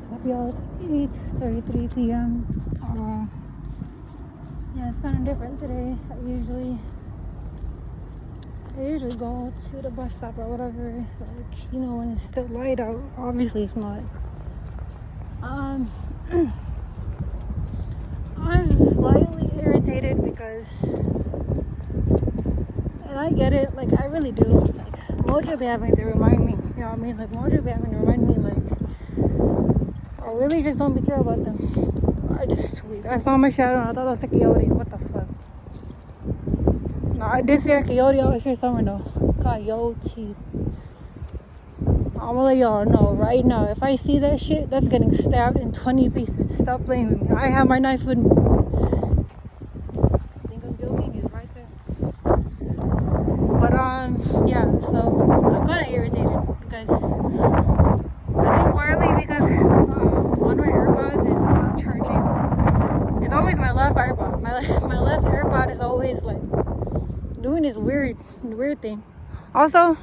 What's up, y'all? It's 8:33 p.m. Yeah, it's kind of different today. I usually go to the bus stop or whatever, like, you know, when it's still light out. Obviously it's not. I'm slightly irritated because, and I get it, like, I really do, like, Mojo be having to remind me, you know what I mean, like, Mojo be having to remind me, like, I really just don't be care about them. I just tweet. I found my shadow and I thought that was a coyote. What the fuck? No, I did see a coyote out here somewhere though. Coyote. I'm gonna let y'all know right now. If I see that shit, that's getting stabbed in 20 pieces. Stop playing with me. I have my knife with me. I think I'm joking. It's right there. But yeah. So I'm kind of irritated because I think partly because one of my AirPods is not charging. It's always my left AirPod. My left AirPod is always like doing this weird thing. Also,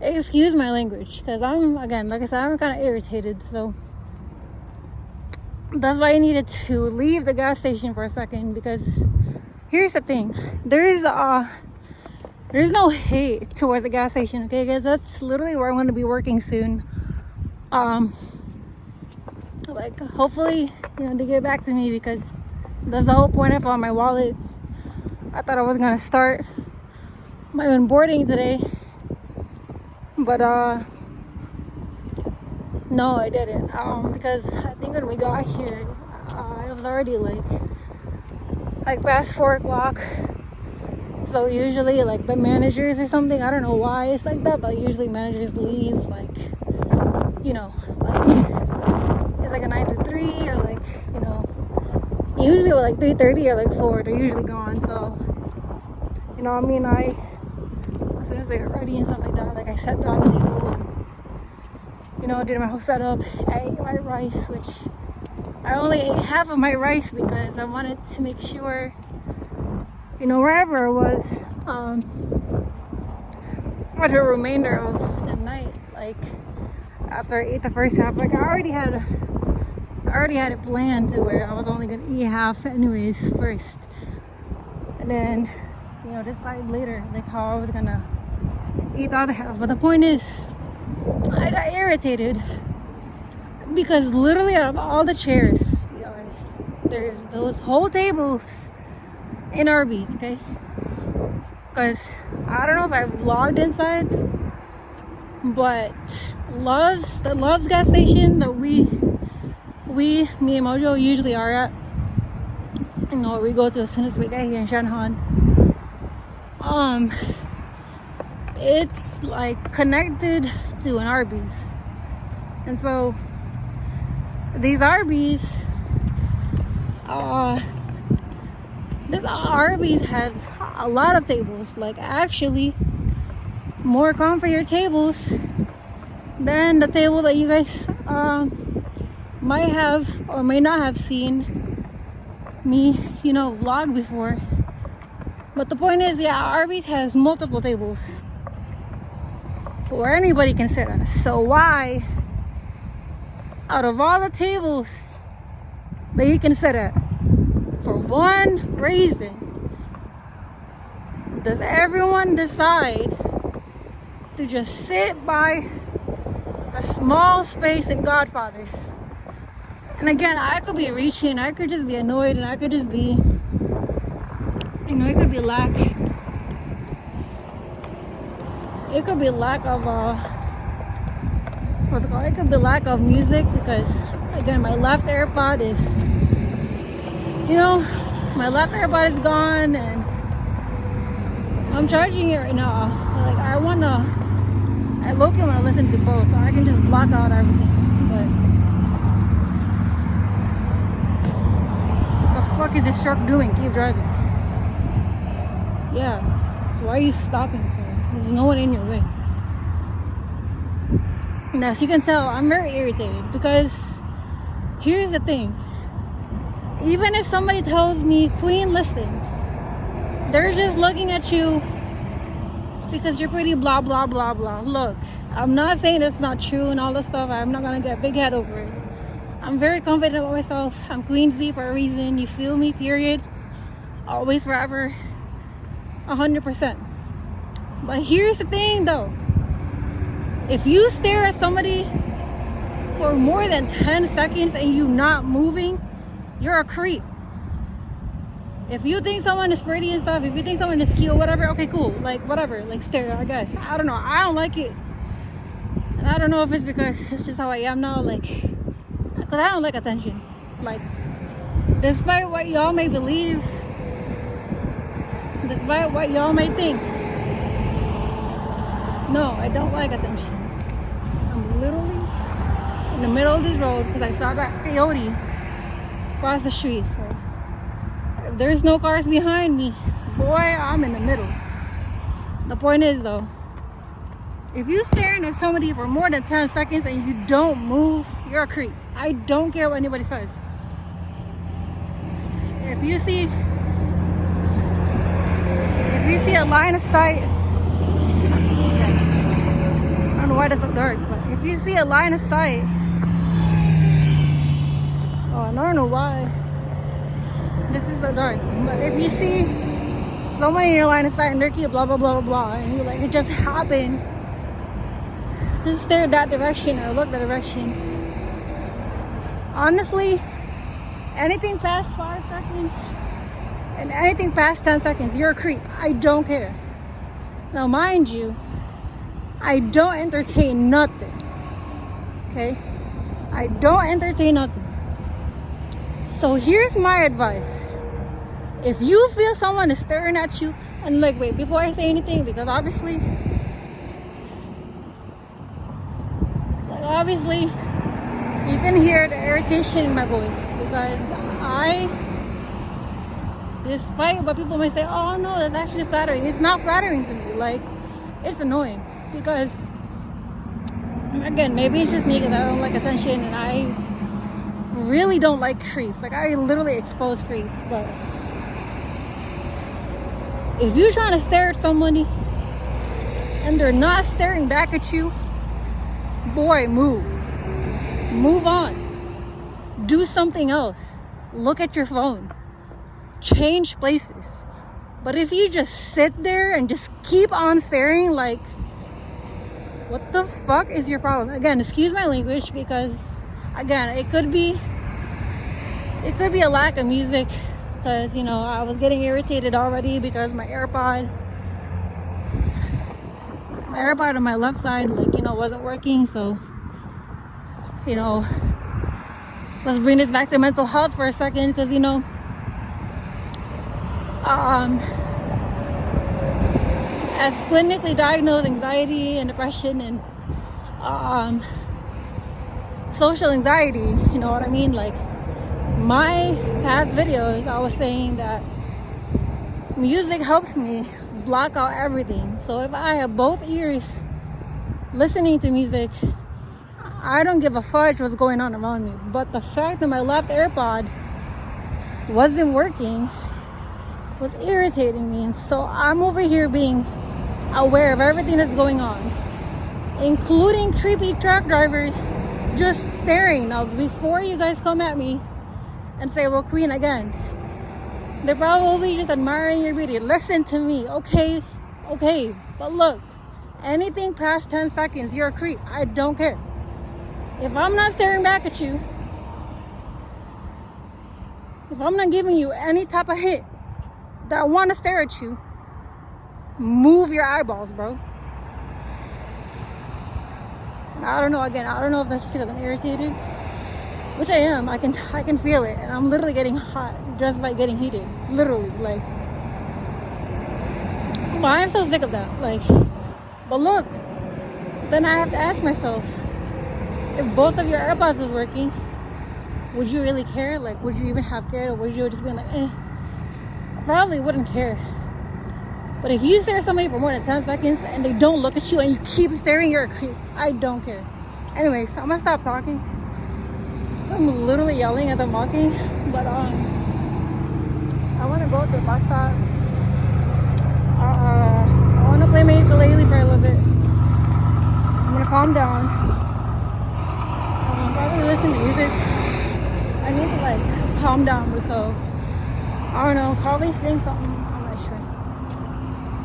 excuse my language because I'm, again, like I said, I'm kind of irritated. So that's why I needed to leave the gas station for a second, because here's the thing. There's no hate towards the gas station, okay, guys? That's literally where I'm going to be working soon. Like, hopefully, you know, they get back to me, because that's the whole point of my wallet. I thought I was gonna start my onboarding today, but no, I didn't, because I think when we got here, it was already like past 4 o'clock. So usually, like, the managers or something, I don't know why it's like that, but usually managers leave, like, you know, like, it's like a 9 to 3, or like, you know, usually like 3:30 or like 4, they're usually gone. So, you know what I mean, as soon as they got ready and stuff like that, like, I sat down at the table and, you know, did my whole setup. I ate my rice, which I only ate half of my rice because I wanted to make sure, you know, wherever I was, for the remainder of the night, like, after I ate the first half, like, I already had it planned to where I was only gonna eat half anyways first, and then, you know, decide later, like, how I was gonna eat the other half. But the point is, I got irritated because literally out of all the chairs, you guys, there's those whole tables in Arby's, okay? Because I don't know if I vlogged inside, but the Love's gas station that me and Mojo usually are at, you know, we go to as soon as we get here in Shanhan. It's like connected to an Arby's, and so these Arby's, this Arby's has a lot of tables, like, actually more comfier tables than the table that you guys might have or may not have seen me, you know, vlog before. But the point is, yeah, Arby's has multiple tables where anybody can sit at. So why, out of all the tables that you can sit at, for one reason, does everyone decide to just sit by the small space in Godfather's? And again, I could be reaching, I could just be annoyed, and I could just be, you know, it could be lack of what's it called? It could be lack of music, because again, my left AirPod is, you know, my left AirPod is gone, and I'm charging it right now. Like, I low-key wanna listen to both, so I can just block out everything. But what the fuck is this truck doing? Keep driving. Yeah. So why are you stopping for? There's no one in your way. Now, as you can tell, I'm very irritated, because here's the thing. Even if somebody tells me, Queen, listen, they're just looking at you because you're pretty, blah, blah, blah, blah. Look, I'm not saying it's not true and all this stuff. I'm not gonna get a big head over it. I'm very confident with myself. I'm Queen Z for a reason. You feel me? Period. Always, forever, 100%. But here's the thing, though. If you stare at somebody for more than 10 seconds and you not moving, you're a creep. If you think someone is pretty and stuff, if you think someone is cute or whatever, okay, cool. Like, whatever. Like, stare, I guess. I don't know. I don't like it. And I don't know if it's because it's just how I am now. Like, because I don't like attention. Like, despite what y'all may believe, despite what y'all may think, no, I don't like attention. I'm literally in the middle of this road because I saw that coyote across the street. So if there's no cars behind me, boy, I'm in the middle. The point is, though, if you're staring at somebody for more than 10 seconds and you don't move, you're a creep. I don't care what anybody says. If you see a line of sight, I don't know why this looks dark, but if you see a line of sight, oh, I don't know why this is so dark, but if you see someone in your line of sight and they're cute, blah blah blah blah blah, and you're like, it just happened to stare that direction or look that direction, honestly, anything past 5 seconds and anything past 10 seconds, you're a creep. I don't care. Now, mind you, I don't entertain nothing. Okay? I don't entertain nothing. So here's my advice. If you feel someone is staring at you, and like, wait, before I say anything, because obviously, you can hear the irritation in my voice, because despite what people may say, oh no, that's actually flattering. It's not flattering to me. Like, it's annoying because, again, maybe it's just me because I don't like attention and I really don't like creeps. Like, I literally expose creeps. But if you're trying to stare at somebody and they're not staring back at you, boy, move on, do something else, look at your phone, change places. But if you just sit there and just keep on staring, like, what the fuck is your problem? Again, excuse my language, because again, it could be a lack of music, because, you know, I was getting irritated already because my AirPod on my left side, like, you know, wasn't working. So, you know, let's bring this back to mental health for a second, because, you know, as clinically diagnosed anxiety and depression and social anxiety, you know what I mean? Like, my past videos, I was saying that music helps me block out everything. So if I have both ears listening to music, I don't give a fudge what's going on around me. But the fact that my left AirPod wasn't working was irritating me. And so I'm over here being aware of everything that's going on, including creepy truck drivers just staring. Now, before you guys come at me and say, well, Queen, again, they're probably just admiring your beauty. Listen to me, okay? But look, anything past 10 seconds, you're a creep. I don't care. If I'm not staring back at you, if I'm not giving you any type of hint that I want to stare at you, move your eyeballs, bro. I don't know, again, I don't know if that's just because I'm irritated, which I am. I can feel it, and I'm literally getting hot just by getting heated, literally. Like, but I'm so sick of that. Like, but look, then I have to ask myself, if both of your AirPods was working, would you really care? Like, would you even have cared, or would you just be like, I probably wouldn't care. But if you stare at somebody for more than 10 seconds and they don't look at you and you keep staring, you're a creep. I don't care. Anyways, I'm gonna stop talking. I'm literally yelling as I'm walking. But I want to go to the bus stop. I want to play my ukulele for a little bit. I'm gonna calm down. Probably listen to music. I need to like calm down because I don't know, probably sing something. I'm not sure.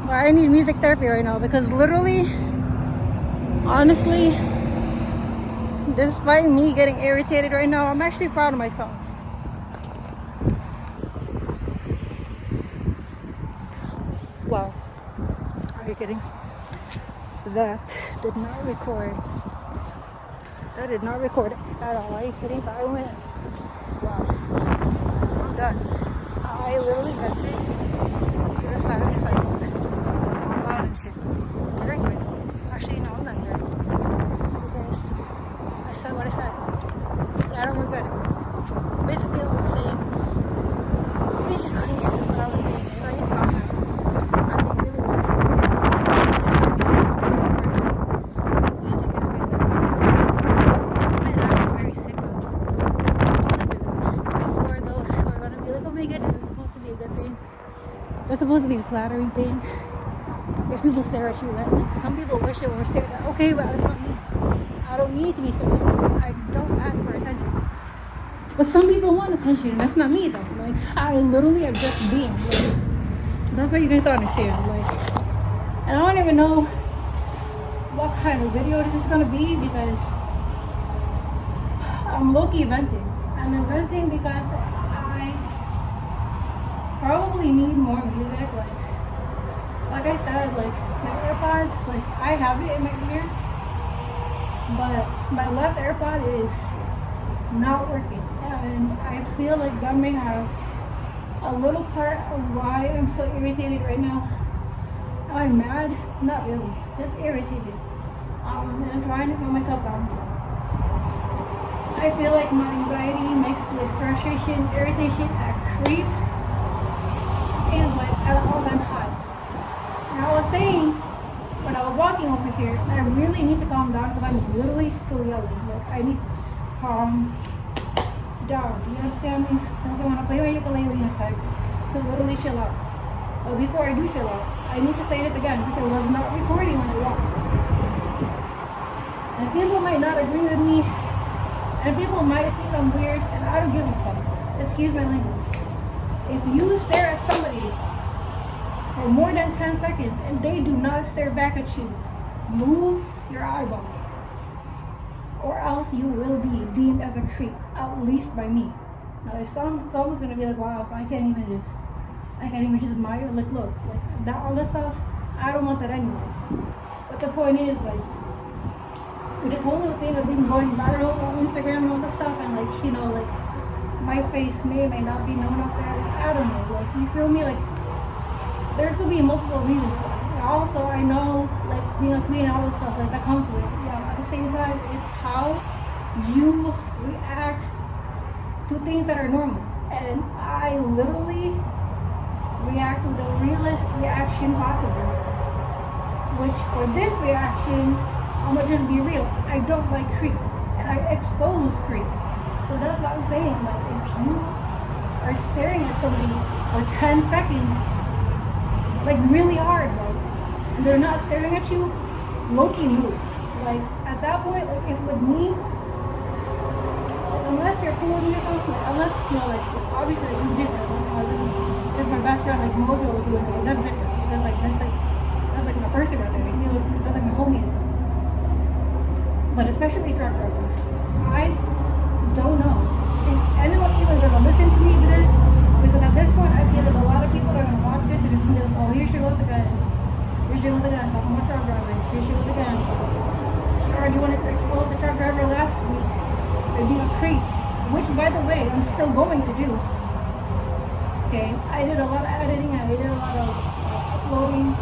But I need music therapy right now because literally, honestly, despite me getting irritated right now, I'm actually proud of myself. Wow. Are you kidding? That did not record. That did not record at all. Are you kidding? So I went, wow, I'm done. I literally vented to the side of the sidewalk. I'm loud and shit. Embarrassed myself. Actually, no, I'm not embarrassed. Because I said what I said. And I don't regret it. Basically, what I'm saying is, I need to calm down. I'm being really loud. Music to sleep for me. Music is my therapy. And I was very sick of dealing with that. Before those who are going to be like, oh my goodness, it's supposed to be a good thing. It's supposed to be a flattering thing. If people stare at you, right? Like some people wish it were stared at. Okay, but it's not me. I don't need to be stared at. I don't ask for attention. But some people want attention, and that's not me though. Like I literally am just being. Like, that's what you guys don't understand. Like, and I don't even know what kind of video this is gonna be because I'm low-key venting. And I'm venting because I probably need more music. Like I said, like my AirPods, like I have it in my ear, but my left AirPod is not working, and I feel like that may have a little part of why I'm so irritated right now. Am I mad? Not really, just irritated. And I'm trying to calm myself down. I feel like my anxiety mixed with frustration, irritation, and creeps is like at an all-time high. And I was saying when I was walking over here, I really need to calm down because I'm literally still yelling. Like I need to calm down. Do you understand me? Since I want to play my ukulele in a sec to literally chill out. But before I do chill out, I need to say this again because it was not recording when I walked. And people might not agree with me, and people might think I'm weird, and I don't give a fuck. Excuse my language. If you stare at somebody for more than 10 seconds and they do not stare back at you, move your eyeballs, or else you will be deemed as a creep, at least by me. Now someone's gonna be like, wow, so I can't even just admire like looks like that, all this stuff. I don't want that anyways. But the point is, like, with this whole new thing of being going viral on Instagram and all this stuff, and like, you know, like my face may not be known out there. Like, I don't know, like, you feel me? Like there could be multiple reasons for it. And also, I know, like, being a queen and all this stuff, like, that comes with it. Yeah, at the same time, it's how you react to things that are normal. And I literally react with the realest reaction possible. Which, for this reaction, I'm gonna just be real. I don't like creeps. And I expose creeps. So that's what I'm saying. Like, if you are staring at somebody for 10 seconds, like really hard, like, and they're not staring at you, low-key move. Like at that point, like if with me, like, unless you're cool with me or something, like, unless, you know, like obviously like, we're different. Like, if my best friend like Mojo was doing it, that's different because like that's like my person right there. You know, that's like my homie and stuff. But especially truck drivers, I don't know if anyone even gonna listen to me to this. Because at this point, I feel like a lot of people are going to watch this and it's going to be like, oh, here she goes again. Here she goes again, talking about truck drivers. Here she goes again. She already wanted to expose the truck driver last week by being a creep. Which, by the way, I'm still going to do. Okay, I did a lot of editing. I did a lot of uploading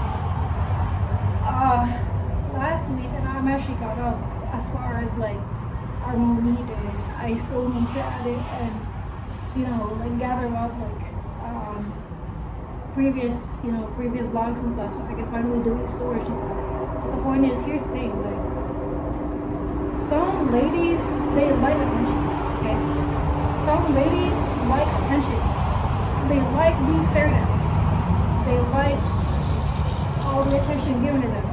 last week. And I'm actually caught up as far as, like, our Moni days. I still need to edit and, you know, like gather up like previous vlogs and stuff so I can finally delete storage and stuff. But the point is, here's the thing, like some ladies, they like attention, okay? Some ladies like attention. They like being stared at. They like all the attention given to them.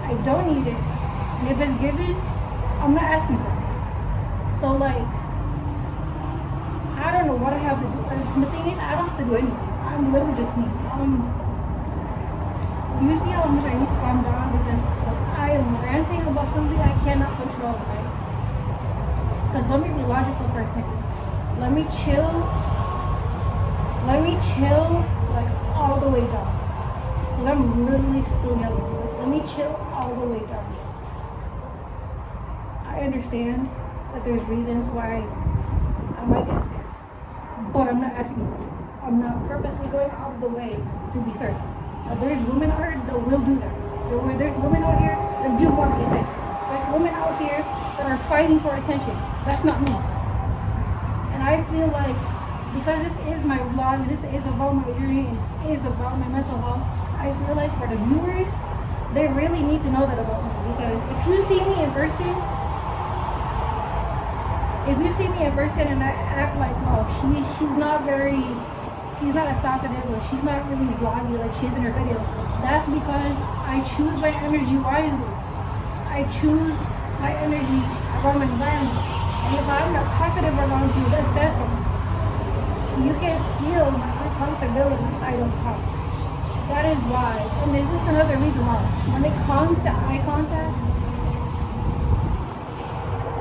I don't need it. And if it's given, I'm not asking for it. So like, I don't know what I have to do. And the thing is, I don't have to do anything. I'm literally just me. Do you see how much I need to calm down? Because like, I am ranting about something I cannot control, right? Because let me be logical for a second. Let me chill like all the way down. Because I'm literally still yelling. Like, let me chill all the way down. I understand that there's reasons why I might get stares. But I'm not asking for it. I'm not purposely going out of the way to be certain. There's women out here that will do that. There's women out here that do want the attention. There's women out here that are fighting for attention. That's not me. And I feel like because this is my vlog, this is about my journey, this is about my mental health, I feel like for the viewers, they really need to know that about me. Because if you see me in person and I act like, well, she's not as talkative or she's not really vloggy like she is in her videos, that's because I choose my energy wisely. I choose my energy around my environment. And if I'm not talkative around you, that says something. You can feel my uncomfortability if I don't talk. That is why, and this is another reason why, when it comes to eye contact,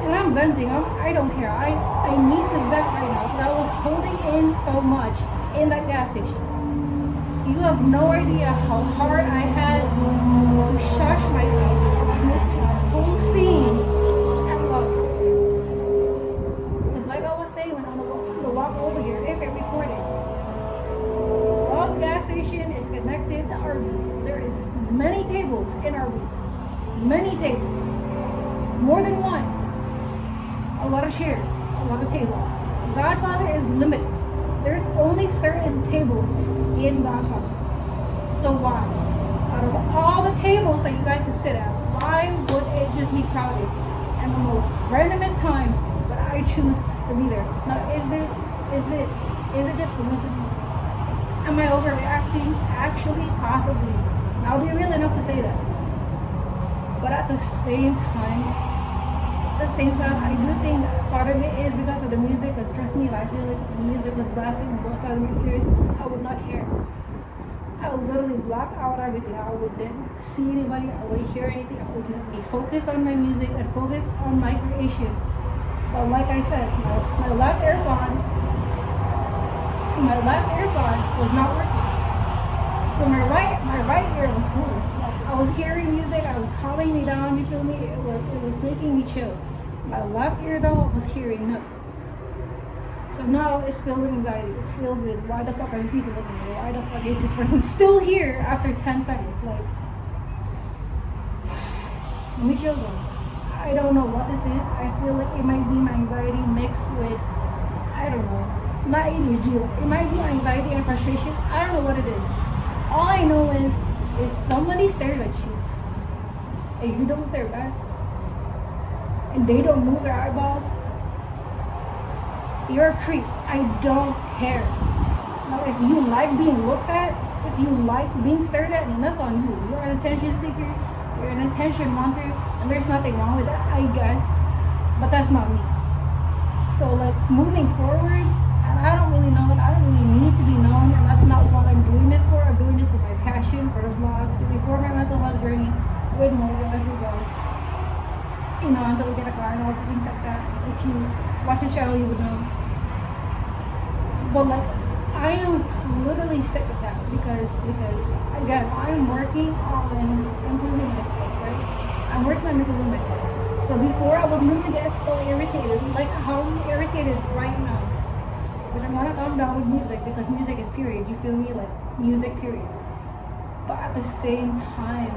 and I'm venting, I don't care. I need to vent right now because I was holding in so much in that gas station. You have no idea how hard I had to shush myself from making a whole scene at Love's. Because like I was saying when on the walk over here, if it recorded, Love's gas station is connected to Arby's. There is many tables in Arby's. Many tables. More than one. A lot of chairs. A lot of tables. Godfather is limited. There's only certain tables in Godfather. So why? Out of all the tables that you guys can sit at, why would it just be crowded? And the most randomest times that I choose to be there. Now, is it just coincidence? Am I overreacting? Actually, possibly. I'll be real enough to say that. But at the same time, I do think that part of it is because of the music. Because trust me, I feel like if the music was blasting on both sides of my ears, I would not care. I would literally block out everything. I wouldn't see anybody. I wouldn't hear anything. I would just be focused on my music and focused on my creation. But like I said, my left AirPod was not working. So my right ear was cool. I was hearing music. I was calming me down. You feel me? It was making me chill. My left ear though was hearing nothing. So now it's filled with anxiety. It's filled with why the fuck are these people looking at me? Why the fuck is this person still here after 10 seconds? Like, let me chill though. I don't know what this is. I feel like it might be my anxiety mixed with, I don't know, not ADHD. It might be anxiety and frustration. I don't know what it is. All I know is if somebody stares at you and you don't stare back and they don't move their eyeballs, you're a creep. I don't care. Now, if you like being looked at, if you like being stared at, then that's on you. You're an attention seeker, you're an attention wanter, and there's nothing wrong with that, I guess. But that's not me. So, like, moving forward, and I don't really know, and I don't really need to be known, and that's not what I'm doing this for. I'm doing this for my passion, for the vlogs, to record my mental health journey with Mojo as we go. You know, until we get a car and all the things like that. If you watch this channel, you would know. But like, I am literally sick of that because again, I'm working on improving myself, right? I'm working on improving myself. So before I would literally get so irritated, like how I'm irritated right now. Which I'm gonna calm down with music because music is period. You feel me? Like music period. But at the same time,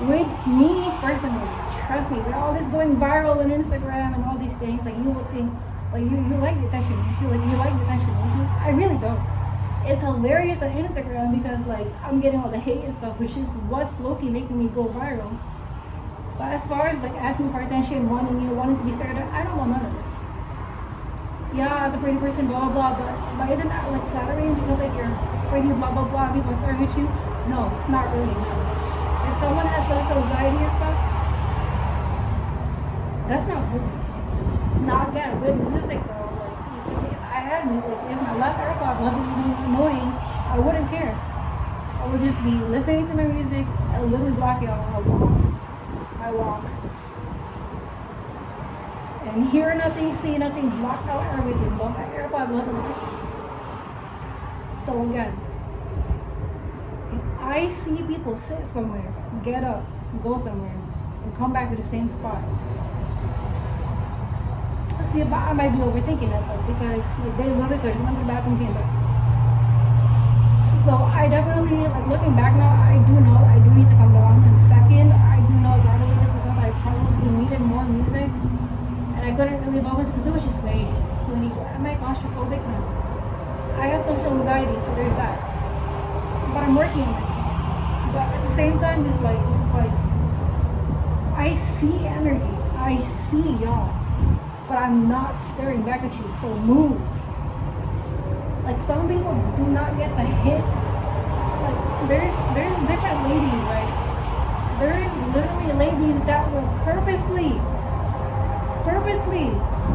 with me personally, trust me, with all this going viral on Instagram and all these things, like you would think, like you like the attention, you like the attention. I really don't. It's hilarious on Instagram because like I'm getting all the hate and stuff, which is what's low-key making me go viral. But as far as like asking for attention, wanting to be stared at, I don't want none of it. Yeah, as a pretty person, blah blah blah, but isn't that like flattering because like you're pretty, blah blah blah, people are staring at you? No, not really. No. If someone has social anxiety and stuff, that's not cool. Now again, with music though, like music. If my left AirPod wasn't being annoying, I wouldn't care. I would just be listening to my music and literally block it on my walk. And hear nothing, see nothing, blocked out everything, but my AirPod wasn't working. So again, if I see people sit somewhere, get up, go somewhere, and come back to the same spot, see, but I might be overthinking that though, because like, they literally just went to the bathroom, came back. So I definitely, like, looking back now, I do know I do need to come down. And second, I do know part of it is because I probably needed more music, and I couldn't really focus because it was just way too many. Am I claustrophobic now? I have social anxiety, so there's that. But I'm working on myself. But at the same time, it's like I see energy, I see y'all, but I'm not staring back at you. So move. Like, some people do not get the hint. Like, there's different ladies, right? There is literally ladies that will purposely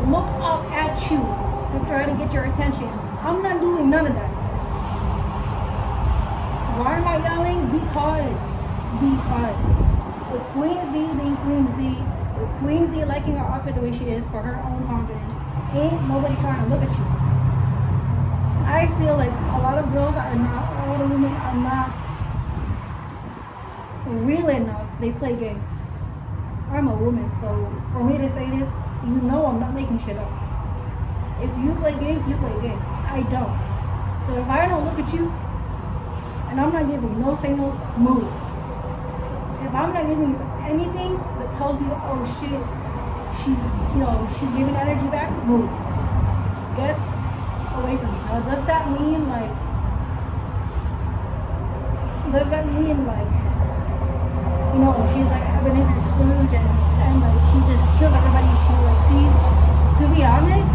look up at you to try to get your attention. I'm not doing none of that. Why am I yelling? Because with Queen Z being Queen Z, with Queen Z liking her outfit the way she is for her own confidence, ain't nobody trying to look at you. I feel like a lot of girls are not, a lot of women are not real enough. They play games. I'm a woman, so for me to say this, you know I'm not making shit up. If you play games, you play games. I don't. So if I don't look at you, and I'm not giving no signals, move. If I'm not giving you anything that tells you, oh shit, she's giving energy back, move. Get away from me. Now, does that mean like, she's like Ebenezer Scrooge and like she just kills everybody she like sees? To be honest,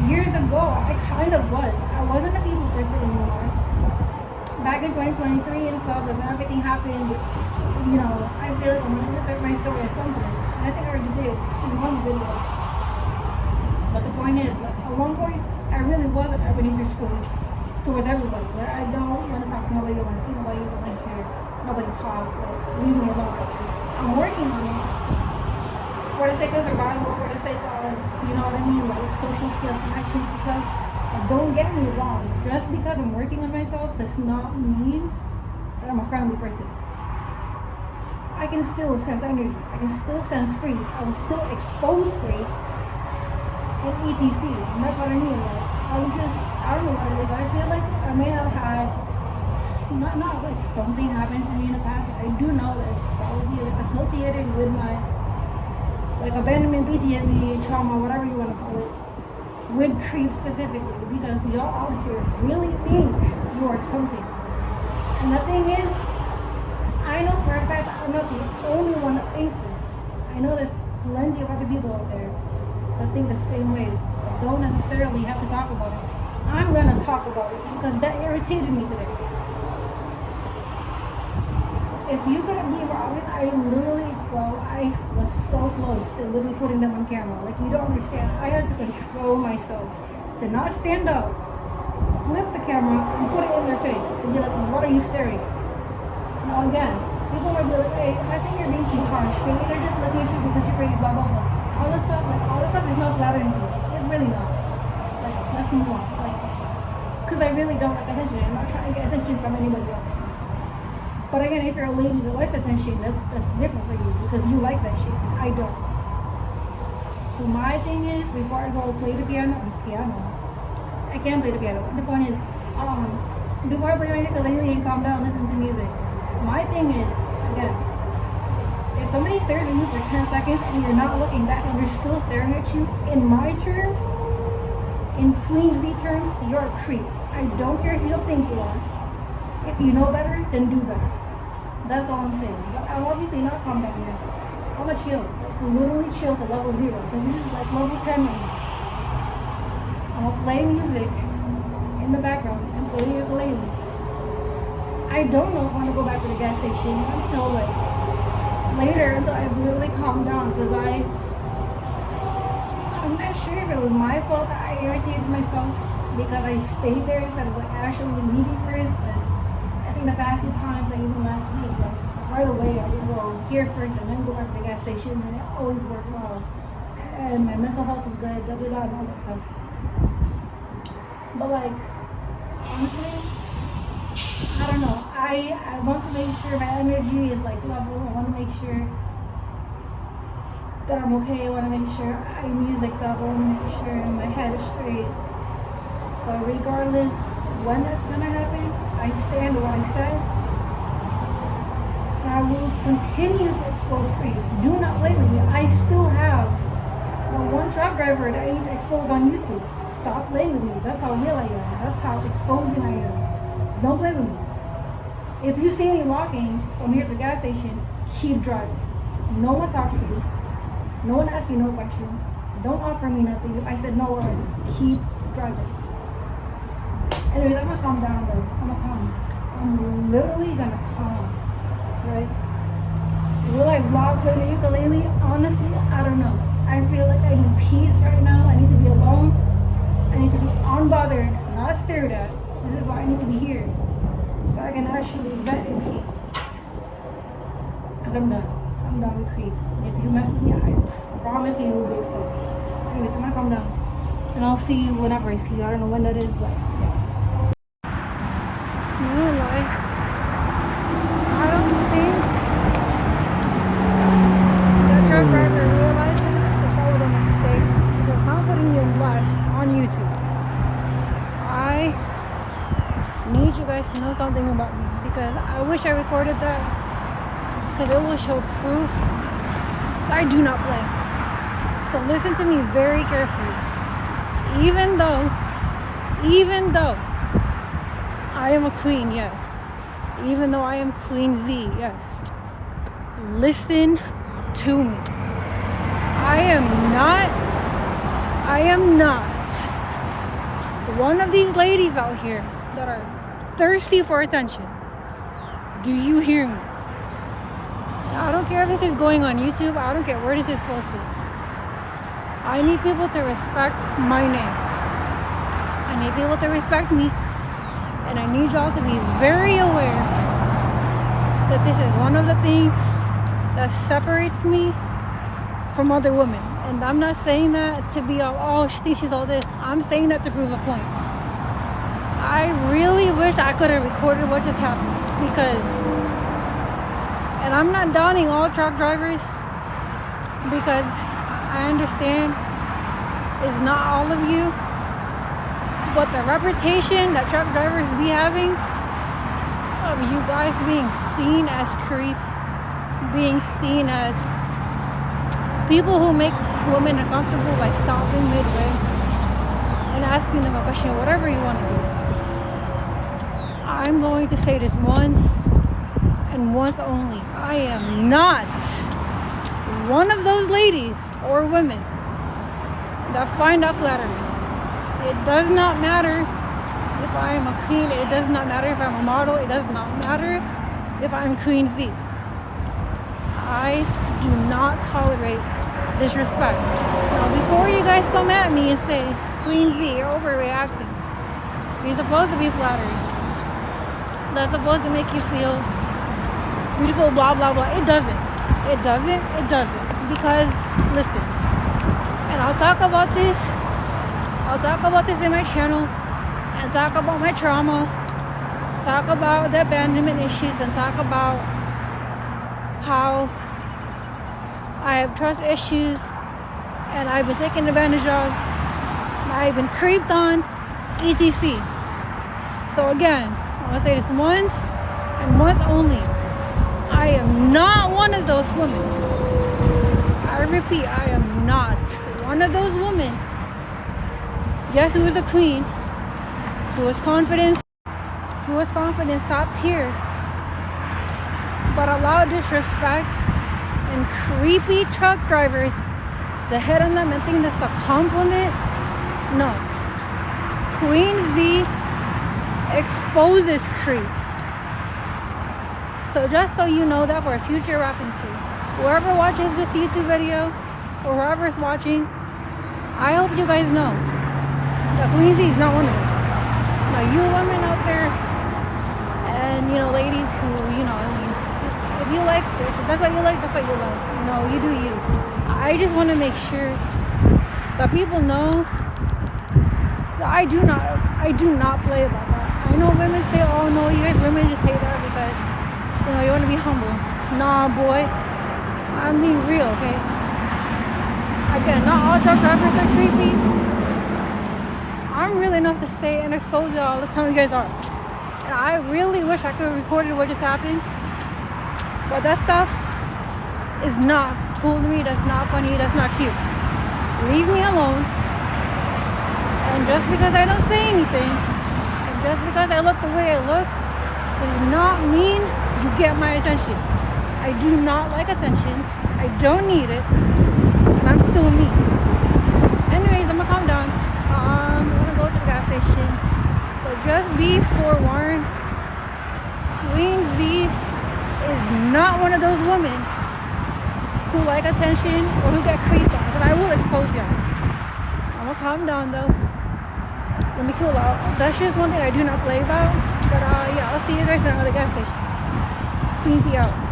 years ago I kind of was. I wasn't a people person anymore. Back in 2023 and stuff, like when everything happened, I feel like I'm gonna insert my story at some point. And I think I already did in one of the videos. But the point is, like, at one point, I really was an Ebenezer Scrooge towards everybody. Like, I don't want to talk to nobody, don't want to see nobody, don't want to hear nobody talk. Like, leave me alone. I'm working on it for the sake of survival, for the sake of, like social skills, connections and stuff. And don't get me wrong, just because I'm working on myself does not mean that I'm a friendly person. I can still sense energy. I can still sense freeze. I will still expose freeze. And etc. And that's what I mean. Like, I don't know what it is. I feel like I may have had not like something happened to me in the past. I do know that it's probably like associated with my like abandonment, PTSD, trauma, whatever you want to call it, with creep specifically, because y'all out here really think you are something. And the thing is, I know for a fact I'm not the only one that thinks this. I know there's plenty of other people out there that think the same way, but don't necessarily have to talk about it. I'm gonna talk about it because that irritated me today. If you couldn't be more honest, I was so close to literally putting them on camera. Like, you don't understand. I had to control myself to not stand up, flip the camera, and put it in their face and be like, what are you staring at? Now again, people might be like, hey, I think you're being too harsh. Maybe they're just looking at you because you're pretty, blah, blah, blah. All this stuff is not flattering to me. It's really not. Like, let's move on. Like, because I really don't like attention. I'm not trying to get attention from anybody else. But again, if you're a lady that likes attention, that's different for you because you like that shit. I don't. So my thing is, before I go play the piano, I can play the piano. The point is, before I play my ukulele and calm down, listen to music. My thing is, again, if somebody stares at you for 10 seconds and you're not looking back and they're still staring at you, in my terms, in Queen Z terms, you're a creep. I don't care if you don't think you are. If you know better, then do better. That's all I'm saying. But I'm obviously not calm down yet. I'm gonna chill. Like, literally chill to level 0. Because this is like level 10 right now. I'm gonna play music in the background and play the ukulele. I don't know if I want to go back to the gas station until like later, until I've literally calmed down, because not sure if it was my fault that I irritated myself because I stayed there instead of like actually leaving first. Because I think the past few times, like even last week, like right away I would go here first and then go back to the gas station, and it always worked well. And my mental health was good, da da da, and all that stuff. But like, honestly, I don't know. I want to make sure my energy is like level. I want to make sure that I'm okay. I want to make sure I'm music'd up. I want to make sure my head is straight. But regardless when that's gonna happen, I stand with what I said. And I will continue to expose creeps. Do not blame me. I still have the one truck driver that I need to expose on YouTube. Stop blaming me. That's how real I am. That's how exposing I am. Don't blame me. If you see me walking from here to the gas station, keep driving. No one talks to you. No one asks you no questions. Don't offer me nothing. If I said no already, keep driving. Anyways, I'm gonna calm down though. I'm gonna calm. I'm literally gonna calm. Right? Will I vlog playing the ukulele? Honestly, I don't know. I feel like I need peace right now. I need to be alone. I need to be unbothered, not stared at. This is why I need to be here. So I can actually vent in peace. Because I'm done. I'm done with creeps. If you mess with me, I promise you will be exposed. Anyways, I'm gonna calm down. And I'll see you whenever I see you. I don't know when that is, but yeah. I'm not gonna lie. I don't think that truck driver realizes that was a mistake. Because not putting you in blast on YouTube. I need you guys to know something about me. Because I wish I recorded that. Because it will show proof that I do not play. So listen to me very carefully. Even though I am a queen, yes. Even though I am Queen Z, yes. Listen to me. I am not one of these ladies out here that are thirsty for attention. Do you hear me? I don't care if this is going on YouTube. I don't care where this is posted. I need people to respect my name. I need people to respect me. And I need y'all to be very aware that this is one of the things that separates me from other women. And I'm not saying that to be all, oh, she thinks she's all this. I'm saying that to prove a point. I really wish I could have recorded what just happened. Because, and I'm not downing all truck drivers, because I understand it's not all of you, but the reputation that truck drivers be having of you guys being seen as creeps, being seen as people who make women uncomfortable by stopping midway and asking them a question, whatever you want to do. I'm going to say this once and once only. I am not one of those ladies or women that find that flattering. It does not matter if I am a queen. It does not matter if I'm a model. It does not matter if I'm Queen Z. I do not tolerate disrespect. Now, before you guys come at me and say, Queen Z, you're overreacting. You're supposed to be flattering. That's supposed to make you feel beautiful, blah, blah, blah. It doesn't. It doesn't. It doesn't. Because, listen, and I'll talk about this in my channel, and talk about my trauma, talk about the abandonment issues, and talk about how I have trust issues, and I've been taken advantage of, and I've been creeped on, etc. So again, I want to say this once, and once only. I am not one of those women. I repeat, I am not one of those women. Yes, who is a queen, who is confident top tier, but allow disrespect and creepy truck drivers to hit on them and think that's a compliment. No. Queen Z exposes creeps. So just so you know that for future references, whoever watches this YouTube video or whoever's watching, I hope you guys know that Queen Z is not one of them. Now, you women out there, and ladies who, I mean, if you like this, if that's what you like, that's what you like. You do you. I just want to make sure that people know that I do not play about that. I know women say, oh no, you guys women just say that because you want to be humble. Nah, boy, I'm being real, okay? Again, not all truck drivers are creepy. I'm real enough to say and expose y'all the time you guys are. And I really wish I could have recorded what just happened, but that stuff is not cool to me. That's not funny. That's not cute. Leave me alone. And just because I don't say anything, and just because I look the way I look, does not mean you get my attention. I do not like attention. I don't need it. And I'm still me. Anyways, I'm gonna calm down. I'm gonna go to the gas station. But just be forewarned, Queen Z is not one of those women who like attention or who get creeped on. Because I will expose y'all. I'm gonna calm down though. Let me cool out. That's just one thing I do not play about. But yeah, I'll see you guys now at the gas station. Queen Z out.